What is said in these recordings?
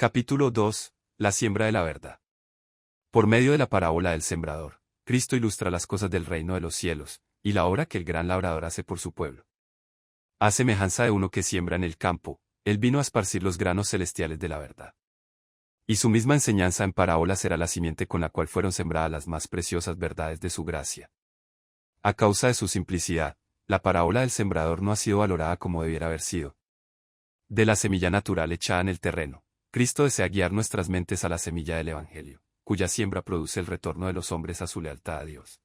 Capítulo 2. La siembra de la verdad. Por medio de la parábola del sembrador, Cristo ilustra las cosas del reino de los cielos, y la obra que el gran labrador hace por su pueblo. A semejanza de uno que siembra en el campo, él vino a esparcir los granos celestiales de la verdad. Y su misma enseñanza en parábola será la simiente con la cual fueron sembradas las más preciosas verdades de su gracia. A causa de su simplicidad, la parábola del sembrador no ha sido valorada como debiera haber sido. De la semilla natural echada en el terreno, Cristo desea guiar nuestras mentes a la semilla del Evangelio, cuya siembra produce el retorno de los hombres a su lealtad a Dios.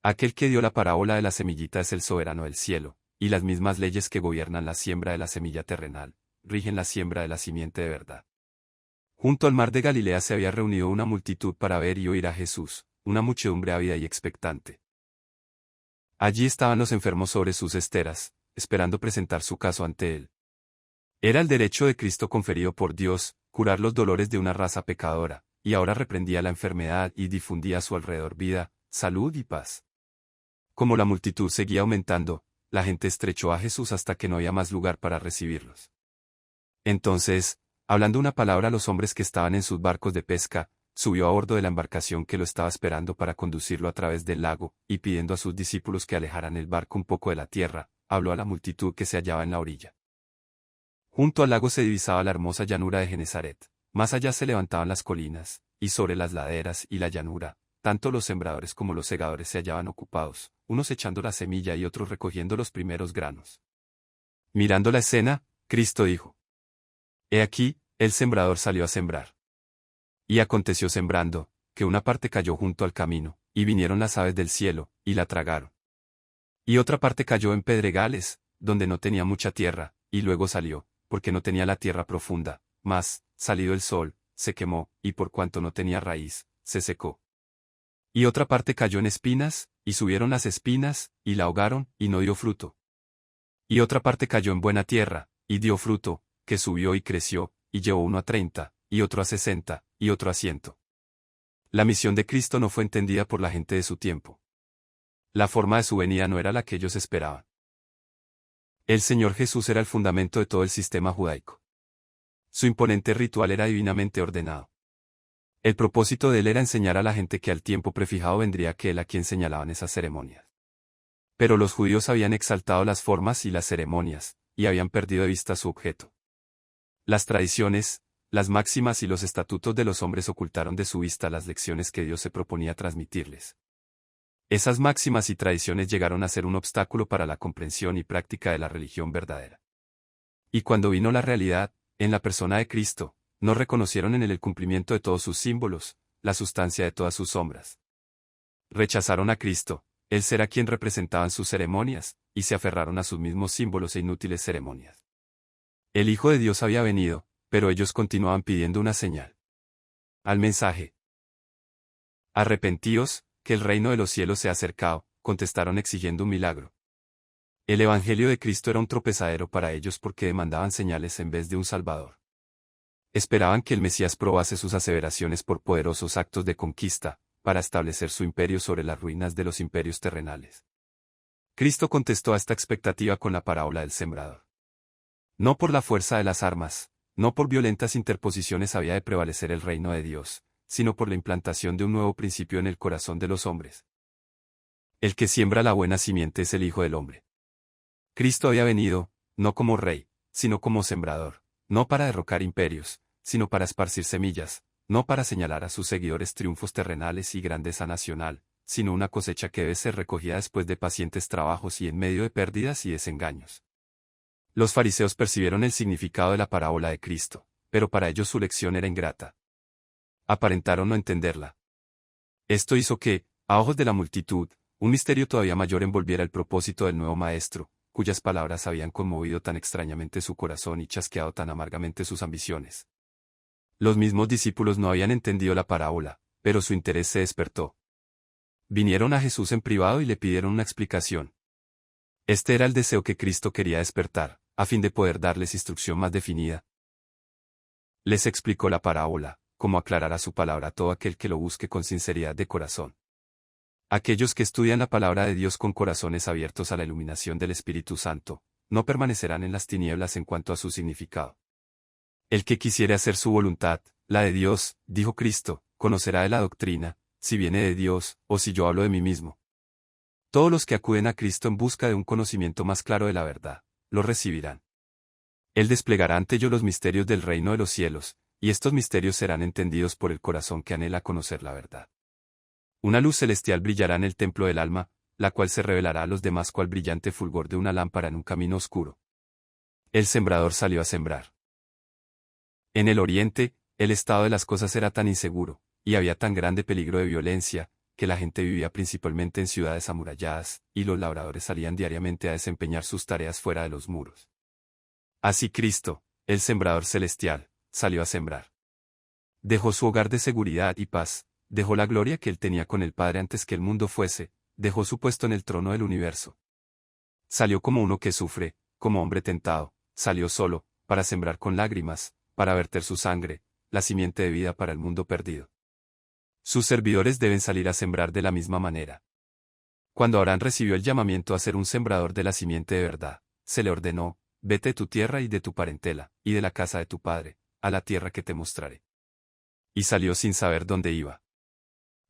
Aquel que dio la parábola de la semillita es el soberano del cielo, y las mismas leyes que gobiernan la siembra de la semilla terrenal, rigen la siembra de la simiente de verdad. Junto al mar de Galilea se había reunido una multitud para ver y oír a Jesús, una muchedumbre ávida y expectante. Allí estaban los enfermos sobre sus esteras, esperando presentar su caso ante él. Era el derecho de Cristo conferido por Dios, curar los dolores de una raza pecadora, y ahora reprendía la enfermedad y difundía a su alrededor vida, salud y paz. Como la multitud seguía aumentando, la gente estrechó a Jesús hasta que no había más lugar para recibirlos. Entonces, hablando una palabra a los hombres que estaban en sus barcos de pesca, subió a bordo de la embarcación que lo estaba esperando para conducirlo a través del lago, y pidiendo a sus discípulos que alejaran el barco un poco de la tierra, habló a la multitud que se hallaba en la orilla. Junto al lago se divisaba la hermosa llanura de Genesaret, más allá se levantaban las colinas, y sobre las laderas y la llanura, tanto los sembradores como los segadores se hallaban ocupados, unos echando la semilla y otros recogiendo los primeros granos. Mirando la escena, Cristo dijo: He aquí, el sembrador salió a sembrar. Y aconteció sembrando, que una parte cayó junto al camino, y vinieron las aves del cielo, y la tragaron. Y otra parte cayó en pedregales, donde no tenía mucha tierra, y luego salió, porque no tenía la tierra profunda, mas, salido el sol, se quemó, y por cuanto no tenía raíz, se secó. Y otra parte cayó en espinas, y subieron las espinas, y la ahogaron, y no dio fruto. Y otra parte cayó en buena tierra, y dio fruto, que subió y creció, y llevó uno a 30, y otro a 60, y otro a 100. La misión de Cristo no fue entendida por la gente de su tiempo. La forma de su venida no era la que ellos esperaban. El Señor Jesús era el fundamento de todo el sistema judaico. Su imponente ritual era divinamente ordenado. El propósito de él era enseñar a la gente que al tiempo prefijado vendría aquel a quien señalaban esas ceremonias. Pero los judíos habían exaltado las formas y las ceremonias, y habían perdido de vista su objeto. Las tradiciones, las máximas y los estatutos de los hombres ocultaron de su vista las lecciones que Dios se proponía transmitirles. Esas máximas y tradiciones llegaron a ser un obstáculo para la comprensión y práctica de la religión verdadera. Y cuando vino la realidad, en la persona de Cristo, no reconocieron en él el cumplimiento de todos sus símbolos, la sustancia de todas sus sombras. Rechazaron a Cristo, el ser a quien representaban sus ceremonias, y se aferraron a sus mismos símbolos e inútiles ceremonias. El Hijo de Dios había venido, pero ellos continuaban pidiendo una señal. Al mensaje: Arrepentíos, que el reino de los cielos se ha acercado, contestaron exigiendo un milagro. El Evangelio de Cristo era un tropezadero para ellos porque demandaban señales en vez de un Salvador. Esperaban que el Mesías probase sus aseveraciones por poderosos actos de conquista, para establecer su imperio sobre las ruinas de los imperios terrenales. Cristo contestó a esta expectativa con la parábola del sembrador. No por la fuerza de las armas, no por violentas interposiciones había de prevalecer el reino de Dios, sino por la implantación de un nuevo principio en el corazón de los hombres. El que siembra la buena simiente es el Hijo del Hombre. Cristo había venido, no como rey, sino como sembrador, no para derrocar imperios, sino para esparcir semillas, no para señalar a sus seguidores triunfos terrenales y grandeza nacional, sino una cosecha que debe ser recogida después de pacientes trabajos y en medio de pérdidas y desengaños. Los fariseos percibieron el significado de la parábola de Cristo, pero para ellos su lección era ingrata. Aparentaron no entenderla. Esto hizo que, a ojos de la multitud, un misterio todavía mayor envolviera el propósito del nuevo maestro, cuyas palabras habían conmovido tan extrañamente su corazón y chasqueado tan amargamente sus ambiciones. Los mismos discípulos no habían entendido la parábola, pero su interés se despertó. Vinieron a Jesús en privado y le pidieron una explicación. Este era el deseo que Cristo quería despertar, a fin de poder darles instrucción más definida. Les explicó la parábola, como aclarará su palabra a todo aquel que lo busque con sinceridad de corazón. Aquellos que estudian la palabra de Dios con corazones abiertos a la iluminación del Espíritu Santo, no permanecerán en las tinieblas en cuanto a su significado. El que quisiere hacer su voluntad, la de Dios, dijo Cristo, conocerá de la doctrina, si viene de Dios, o si yo hablo de mí mismo. Todos los que acuden a Cristo en busca de un conocimiento más claro de la verdad, lo recibirán. Él desplegará ante ellos los misterios del reino de los cielos, y estos misterios serán entendidos por el corazón que anhela conocer la verdad. Una luz celestial brillará en el templo del alma, la cual se revelará a los demás cual brillante fulgor de una lámpara en un camino oscuro. El sembrador salió a sembrar. En el oriente, el estado de las cosas era tan inseguro, y había tan grande peligro de violencia, que la gente vivía principalmente en ciudades amuralladas, y los labradores salían diariamente a desempeñar sus tareas fuera de los muros. Así Cristo, el sembrador celestial, salió a sembrar. Dejó su hogar de seguridad y paz, dejó la gloria que él tenía con el Padre antes que el mundo fuese, dejó su puesto en el trono del universo. Salió como uno que sufre, como hombre tentado, salió solo, para sembrar con lágrimas, para verter su sangre, la simiente de vida para el mundo perdido. Sus servidores deben salir a sembrar de la misma manera. Cuando Abraham recibió el llamamiento a ser un sembrador de la simiente de verdad, se le ordenó, vete de tu tierra y de tu parentela, y de la casa de tu padre, a la tierra que te mostraré. Y salió sin saber dónde iba.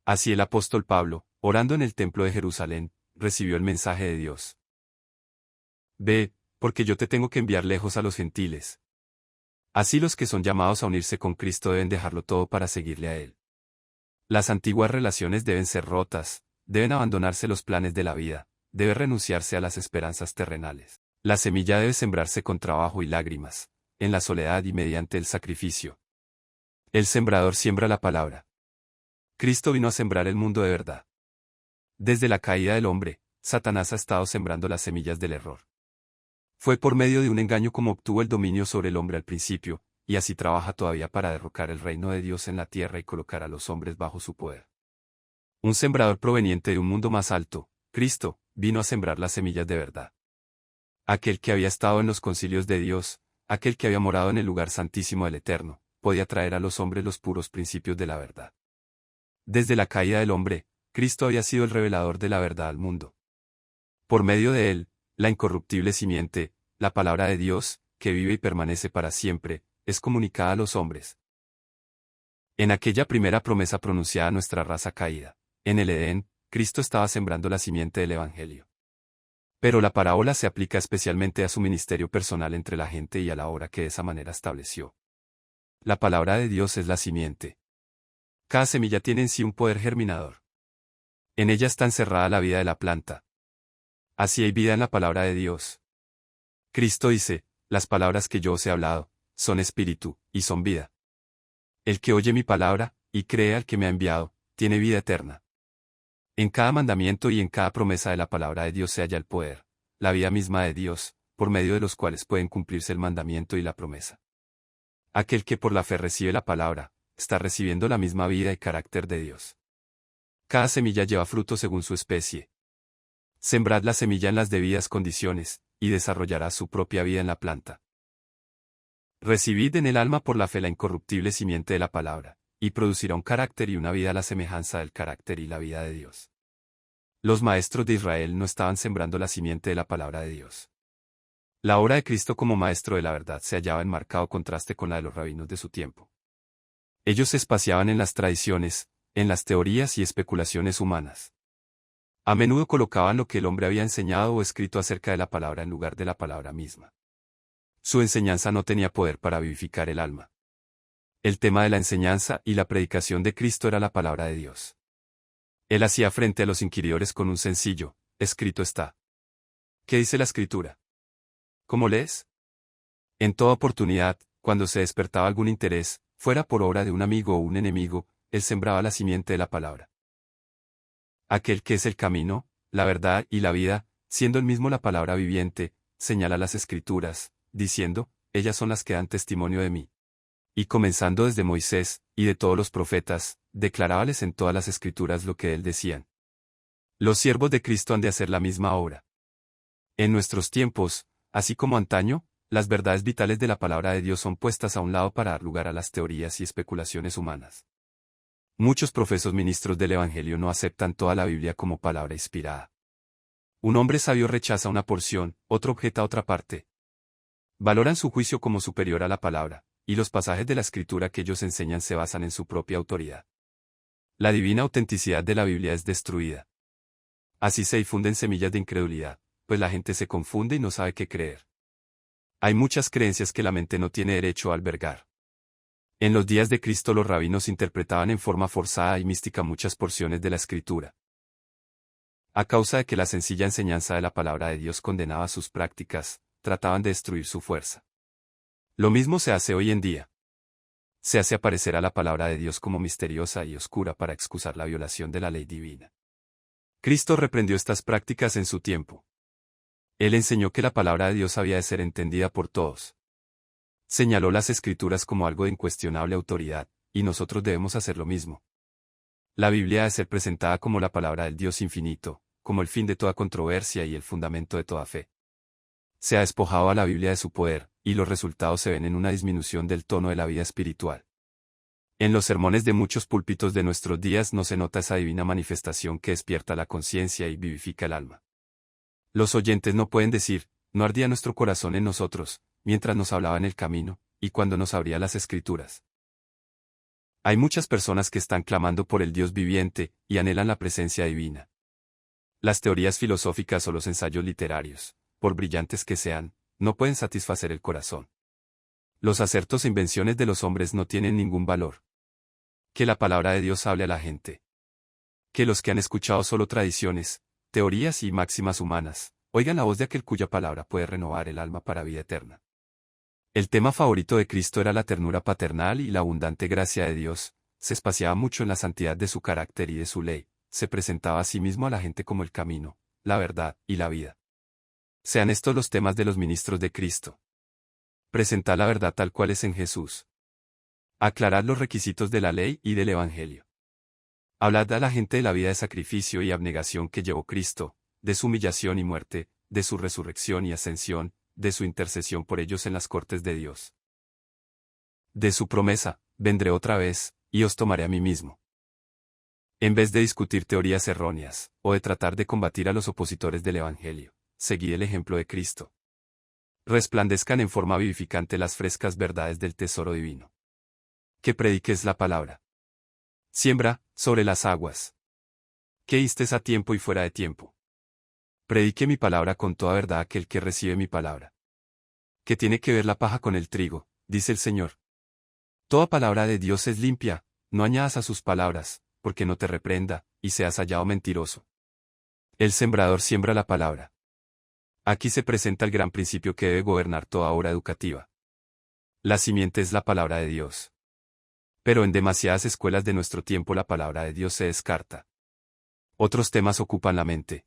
Así el apóstol Pablo, orando en el templo de Jerusalén, recibió el mensaje de Dios. Ve, porque yo te tengo que enviar lejos a los gentiles. Así los que son llamados a unirse con Cristo deben dejarlo todo para seguirle a Él. Las antiguas relaciones deben ser rotas, deben abandonarse los planes de la vida, debe renunciarse a las esperanzas terrenales. La semilla debe sembrarse con trabajo y lágrimas, en la soledad y mediante el sacrificio. El sembrador siembra la palabra. Cristo vino a sembrar el mundo de verdad. Desde la caída del hombre, Satanás ha estado sembrando las semillas del error. Fue por medio de un engaño como obtuvo el dominio sobre el hombre al principio, y así trabaja todavía para derrocar el reino de Dios en la tierra y colocar a los hombres bajo su poder. Un sembrador proveniente de un mundo más alto, Cristo, vino a sembrar las semillas de verdad. Aquel que había estado en los concilios de Dios, aquel que había morado en el lugar santísimo del Eterno, podía traer a los hombres los puros principios de la verdad. Desde la caída del hombre, Cristo había sido el revelador de la verdad al mundo. Por medio de él, la incorruptible simiente, la palabra de Dios, que vive y permanece para siempre, es comunicada a los hombres. En aquella primera promesa pronunciada a nuestra raza caída, en el Edén, Cristo estaba sembrando la simiente del Evangelio. Pero la parábola se aplica especialmente a su ministerio personal entre la gente y a la obra que de esa manera estableció. La palabra de Dios es la simiente. Cada semilla tiene en sí un poder germinador. En ella está encerrada la vida de la planta. Así hay vida en la palabra de Dios. Cristo dice, las palabras que yo os he hablado, son espíritu, y son vida. El que oye mi palabra, y cree al que me ha enviado, tiene vida eterna. En cada mandamiento y en cada promesa de la palabra de Dios se halla el poder, la vida misma de Dios, por medio de los cuales pueden cumplirse el mandamiento y la promesa. Aquel que por la fe recibe la palabra, está recibiendo la misma vida y carácter de Dios. Cada semilla lleva fruto según su especie. Sembrad la semilla en las debidas condiciones, y desarrollará su propia vida en la planta. Recibid en el alma por la fe la incorruptible simiente de la palabra, y producirá un carácter y una vida a la semejanza del carácter y la vida de Dios. Los maestros de Israel no estaban sembrando la simiente de la palabra de Dios. La obra de Cristo como maestro de la verdad se hallaba en marcado contraste con la de los rabinos de su tiempo. Ellos se espaciaban en las tradiciones, en las teorías y especulaciones humanas. A menudo colocaban lo que el hombre había enseñado o escrito acerca de la palabra en lugar de la palabra misma. Su enseñanza no tenía poder para vivificar el alma. El tema de la enseñanza y la predicación de Cristo era la palabra de Dios. Él hacía frente a los inquiridores con un sencillo, escrito está. ¿Qué dice la Escritura? ¿Cómo lees? En toda oportunidad, cuando se despertaba algún interés, fuera por obra de un amigo o un enemigo, él sembraba la simiente de la palabra. Aquel que es el camino, la verdad y la vida, siendo él mismo la palabra viviente, señala las Escrituras, diciendo, ellas son las que dan testimonio de mí. Y comenzando desde Moisés, y de todos los profetas, declarábales en todas las Escrituras lo que él decían. Los siervos de Cristo han de hacer la misma obra. En nuestros tiempos, así como antaño, las verdades vitales de la palabra de Dios son puestas a un lado para dar lugar a las teorías y especulaciones humanas. Muchos profesos ministros del Evangelio no aceptan toda la Biblia como palabra inspirada. Un hombre sabio rechaza una porción, otro objeta otra parte. Valoran su juicio como superior a la palabra, y los pasajes de la Escritura que ellos enseñan se basan en su propia autoridad. La divina autenticidad de la Biblia es destruida. Así se difunden semillas de incredulidad, pues la gente se confunde y no sabe qué creer. Hay muchas creencias que la mente no tiene derecho a albergar. En los días de Cristo los rabinos interpretaban en forma forzada y mística muchas porciones de la Escritura. A causa de que la sencilla enseñanza de la palabra de Dios condenaba sus prácticas, trataban de destruir su fuerza. Lo mismo se hace hoy en día. Se hace aparecer a la palabra de Dios como misteriosa y oscura para excusar la violación de la ley divina. Cristo reprendió estas prácticas en su tiempo. Él enseñó que la palabra de Dios había de ser entendida por todos. Señaló las Escrituras como algo de incuestionable autoridad, y nosotros debemos hacer lo mismo. La Biblia ha de ser presentada como la palabra del Dios infinito, como el fin de toda controversia y el fundamento de toda fe. Se ha despojado a la Biblia de su poder, y los resultados se ven en una disminución del tono de la vida espiritual. En los sermones de muchos púlpitos de nuestros días no se nota esa divina manifestación que despierta la conciencia y vivifica el alma. Los oyentes no pueden decir, no ardía nuestro corazón en nosotros, mientras nos hablaba en el camino, y cuando nos abría las Escrituras. Hay muchas personas que están clamando por el Dios viviente, y anhelan la presencia divina. Las teorías filosóficas o los ensayos literarios, por brillantes que sean, no pueden satisfacer el corazón. Los acertos e invenciones de los hombres no tienen ningún valor. Que la palabra de Dios hable a la gente. Que los que han escuchado solo tradiciones, teorías y máximas humanas, oigan la voz de aquel cuya palabra puede renovar el alma para vida eterna. El tema favorito de Cristo era la ternura paternal y la abundante gracia de Dios, se espaciaba mucho en la santidad de su carácter y de su ley, se presentaba a sí mismo a la gente como el camino, la verdad y la vida. Sean estos los temas de los ministros de Cristo. Presentad la verdad tal cual es en Jesús. Aclarad los requisitos de la ley y del Evangelio. Hablad a la gente de la vida de sacrificio y abnegación que llevó Cristo, de su humillación y muerte, de su resurrección y ascensión, de su intercesión por ellos en las cortes de Dios. De su promesa, vendré otra vez, y os tomaré a mí mismo. En vez de discutir teorías erróneas, o de tratar de combatir a los opositores del Evangelio, seguid el ejemplo de Cristo. Resplandezcan en forma vivificante las frescas verdades del tesoro divino. Que prediques la palabra. Siembra, sobre las aguas. Que histes a tiempo y fuera de tiempo. Predique mi palabra con toda verdad aquel que recibe mi palabra. ¿Qué tiene que ver la paja con el trigo?, dice el Señor. Toda palabra de Dios es limpia, no añadas a sus palabras, porque no te reprenda, y seas hallado mentiroso. El sembrador siembra la palabra. Aquí se presenta el gran principio que debe gobernar toda obra educativa. La simiente es la palabra de Dios. Pero en demasiadas escuelas de nuestro tiempo la palabra de Dios se descarta. Otros temas ocupan la mente.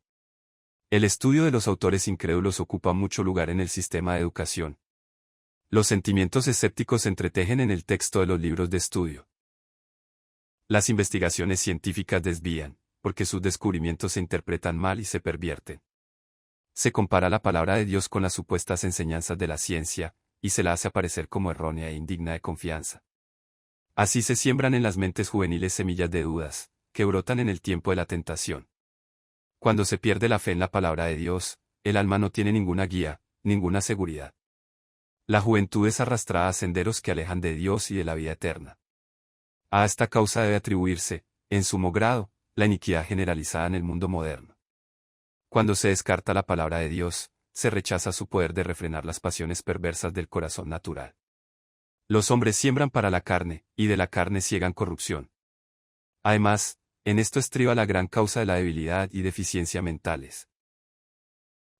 El estudio de los autores incrédulos ocupa mucho lugar en el sistema de educación. Los sentimientos escépticos se entretejen en el texto de los libros de estudio. Las investigaciones científicas desvían, porque sus descubrimientos se interpretan mal y se pervierten. Se compara la palabra de Dios con las supuestas enseñanzas de la ciencia, y se la hace aparecer como errónea e indigna de confianza. Así se siembran en las mentes juveniles semillas de dudas, que brotan en el tiempo de la tentación. Cuando se pierde la fe en la palabra de Dios, el alma no tiene ninguna guía, ninguna seguridad. La juventud es arrastrada a senderos que alejan de Dios y de la vida eterna. A esta causa debe atribuirse, en sumo grado, la iniquidad generalizada en el mundo moderno. Cuando se descarta la palabra de Dios, se rechaza su poder de refrenar las pasiones perversas del corazón natural. Los hombres siembran para la carne, y de la carne ciegan corrupción. Además, en esto estriba la gran causa de la debilidad y deficiencia mentales.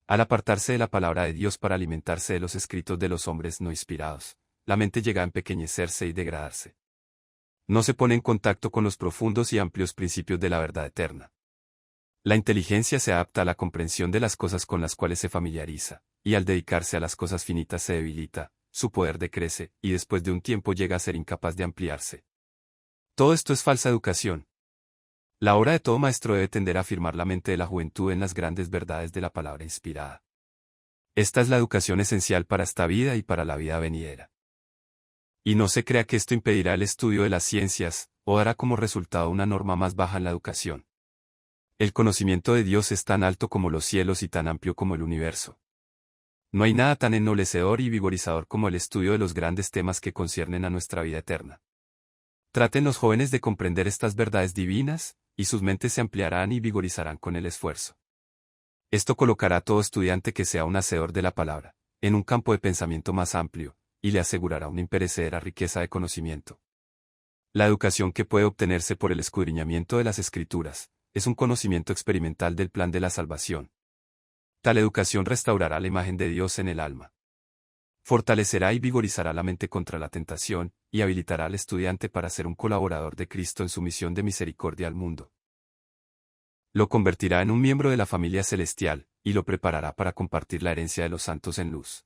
Al apartarse de la palabra de Dios para alimentarse de los escritos de los hombres no inspirados, la mente llega a empequeñecerse y degradarse. No se pone en contacto con los profundos y amplios principios de la verdad eterna. La inteligencia se adapta a la comprensión de las cosas con las cuales se familiariza, y al dedicarse a las cosas finitas se debilita, su poder decrece, y después de un tiempo llega a ser incapaz de ampliarse. Todo esto es falsa educación. La obra de todo maestro debe tender a afirmar la mente de la juventud en las grandes verdades de la palabra inspirada. Esta es la educación esencial para esta vida y para la vida venidera. Y no se crea que esto impedirá el estudio de las ciencias, o dará como resultado una norma más baja en la educación. El conocimiento de Dios es tan alto como los cielos y tan amplio como el universo. No hay nada tan ennoblecedor y vigorizador como el estudio de los grandes temas que conciernen a nuestra vida eterna. Traten los jóvenes de comprender estas verdades divinas, y sus mentes se ampliarán y vigorizarán con el esfuerzo. Esto colocará a todo estudiante que sea un hacedor de la palabra, en un campo de pensamiento más amplio, y le asegurará una imperecedera riqueza de conocimiento. La educación que puede obtenerse por el escudriñamiento de las Escrituras, es un conocimiento experimental del plan de la salvación. Tal educación restaurará la imagen de Dios en el alma. Fortalecerá y vigorizará la mente contra la tentación, y habilitará al estudiante para ser un colaborador de Cristo en su misión de misericordia al mundo. Lo convertirá en un miembro de la familia celestial, y lo preparará para compartir la herencia de los santos en luz.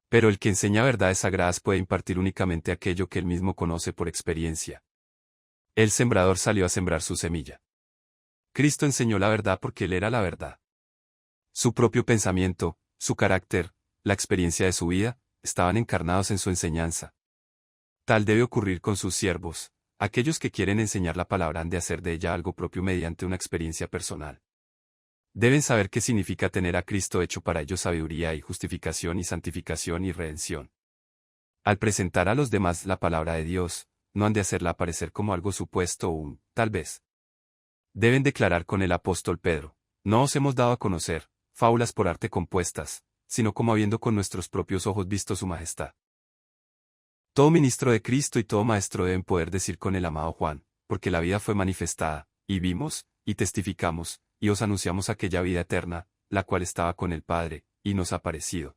Pero el que enseña verdades sagradas puede impartir únicamente aquello que él mismo conoce por experiencia. El sembrador salió a sembrar su semilla. Cristo enseñó la verdad porque él era la verdad. Su propio pensamiento, su carácter, la experiencia de su vida, estaban encarnados en su enseñanza. Tal debe ocurrir con sus siervos. Aquellos que quieren enseñar la palabra han de hacer de ella algo propio mediante una experiencia personal. Deben saber qué significa tener a Cristo hecho para ellos sabiduría y justificación y santificación y redención. Al presentar a los demás la palabra de Dios, no han de hacerla aparecer como algo supuesto o un, tal vez. Deben declarar con el apóstol Pedro, no os hemos dado a conocer, fábulas por arte compuestas, sino como habiendo con nuestros propios ojos visto su majestad. Todo ministro de Cristo y todo maestro deben poder decir con el amado Juan, porque la vida fue manifestada, y vimos, y testificamos, y os anunciamos aquella vida eterna, la cual estaba con el Padre, y nos ha parecido.